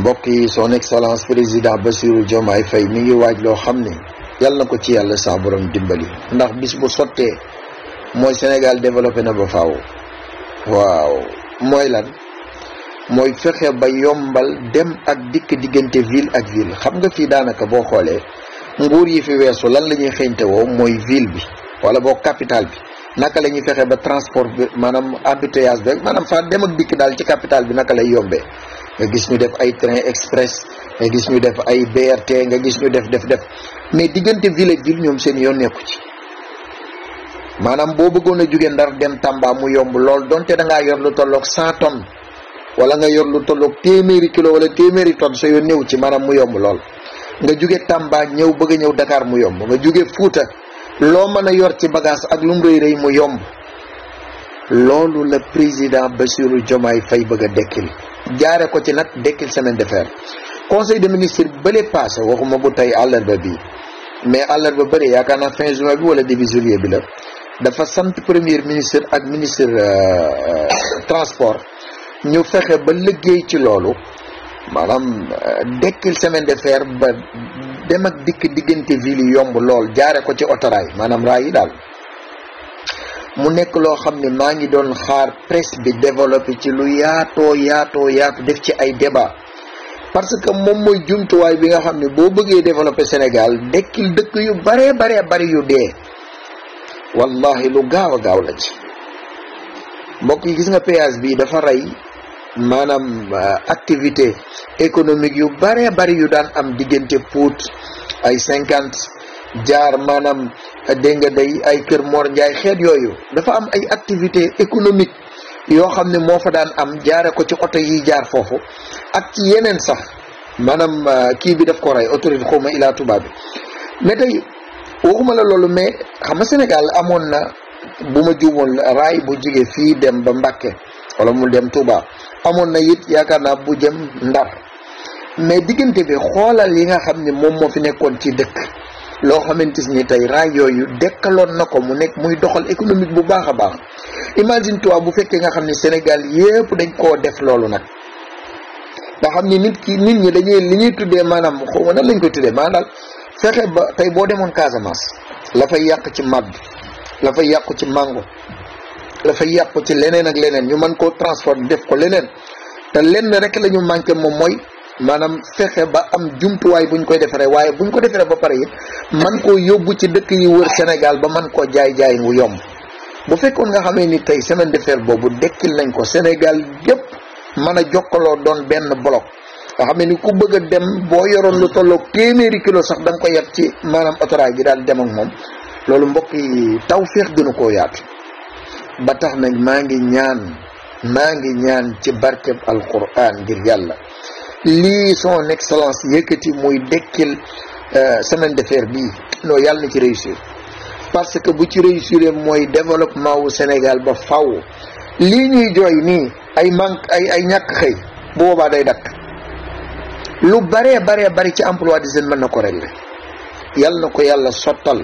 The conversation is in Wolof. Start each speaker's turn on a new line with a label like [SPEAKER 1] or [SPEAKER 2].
[SPEAKER 1] mbokk yi son excellence président Bassirou Diomaye Faye mi ngi waaj loo xam ne yàlla na ko ci yàlla sa borom dimbali ndax bis bu sottee mooy Sénégal développé na ba faaw. waaw mooy lan mooy fexe ba yombal dem ak dikk diggante ville ak ville. xam nga fii daanaka boo xoolee nguur yi fi weesu lan la ñuy xëynte woo mooy ville bi wala boo capitale bi naka la ñuy fexe ba transport bi maanaam embouteillage bi maanaam fa dem ak dikk daal ci capitale bi naka lay yombee. nga gis ñu def ay train express nga gis ñu def ay BRT nga gis ñu def mais diggante ville ak ville ñoom seen yoon nekku ci. maanaam boo bëggoon a jóge Ndar dem Tamba mu yomb lool donte da ngaa yor lu tolloog 100 tonnes wala nga yor lu tolloog téeméeri kilo wala téeméeri tonnes sa yoon néew ci maanaam mu yomb lool. nga jóge Tamba ñëw bëgg a ñëw Dakar mu yomb nga jóge Fuuta loo mën a yor ci bagage ak lu mu rëy mu yomb. loolu la président Bassirou Diomaye Faye bëgg a dekkil jaare ko ci nag dekkil semaine de fer. conseil des ministres bële passé waxuma bu tey àllarba bi mais àllarba bëri yaakaar naa fin juin bi wala début juillet bi la dafa sant premier ministre ak ministre transport ñu fexe ba liggéey ci loolu maanaam dekkil semaine de fer ba dem ak dikk diggante ville yi yomb lool jaare ko ci autorail maanaam raay yi daal. mu nekk loo xam ne maa ngi doon xaar presse bi développé ci lu yaatu def ci ay débat parce que moom mooy jumtuwaay bi nga xam ne boo bëggee développé Sénégal dekkil dëkk yu baree bari yu dee wallahi lu gaaw a gaaw la ci. mbokk yi gis nga péage bi dafa rey maanaam activité économique yu baree bari yu daan am diggante Pout ay 50 jaar maanaam dégg nga day ay Kër Mor Ndiaye xeet yooyu dafa am ay activité économique yoo xam ne moo fa daan am jaare ko ci oto yi jaar foofu ak ci yeneen sax maanaam kii bi daf ko rey autorité xawma ilaa Touba bi. mais tey waxuma la loolu mais xam nga Sénégal amoon na bu ma juumoon raay bu jóge fii dem ba Mbàkke wala mu dem Touba amoon na it yaakaar naa bu jëm Ndar mais diggante bi xoolal yi nga xam ne moom moo fi nekkoon ci dëkk loo xamante ni tey raay yooyu dekkaloon na ko mu nekk muy doxal économique bu baax a baax. imagine toi bu fekkee nga xam ne Sénégal yépp dañ koo def loolu nag nga xam ni nit ñi dañuy li ñuy tuddee maanaam xaw ma nan lañ koy tuddee maanaam fexe ba tey boo demoon Casamance la fay yàq ci màdd la fay yàqu ci mango la fay yàqu ci leneen ak leneen ñu mën koo transport def ko leneen te lenn rek la ñu manqué moom mooy maanaam fexe ba am jumtuwaay buñ koy defaree waaye buñ ko defaree ba pare it man koo yóbbu ci dëkk yi wër Sénégal ba man koo jaay wu yomb. bu fekkoon nga xamee ni tey semaine de fer boobu dekkil nañ ko Sénégal gépp mën a jokkaloo doon benn bloc nga xam ne ni ku bëgg a dem boo yoroon lu tolloog téeméeri kilo sax da nga ko yeb ci maanaam autorail bi daal dem ak moom loolu mbokk yi tawfeex gënu koo yaatu. ba tax nag maa ngi ñaan ci barkeb alquran ngir yàlla lii son excellence yëkkati muy dekkil semaine de fer bii non yàlla na ci réussir. parce que bu ci réussir mooy développement wu Sénégal ba faw lii ñuy jooy nii ay ñàkk xëy bu boobaa day dakk lu bari ci emploi des jeunes mën na ko régler yal na ko yàlla sottal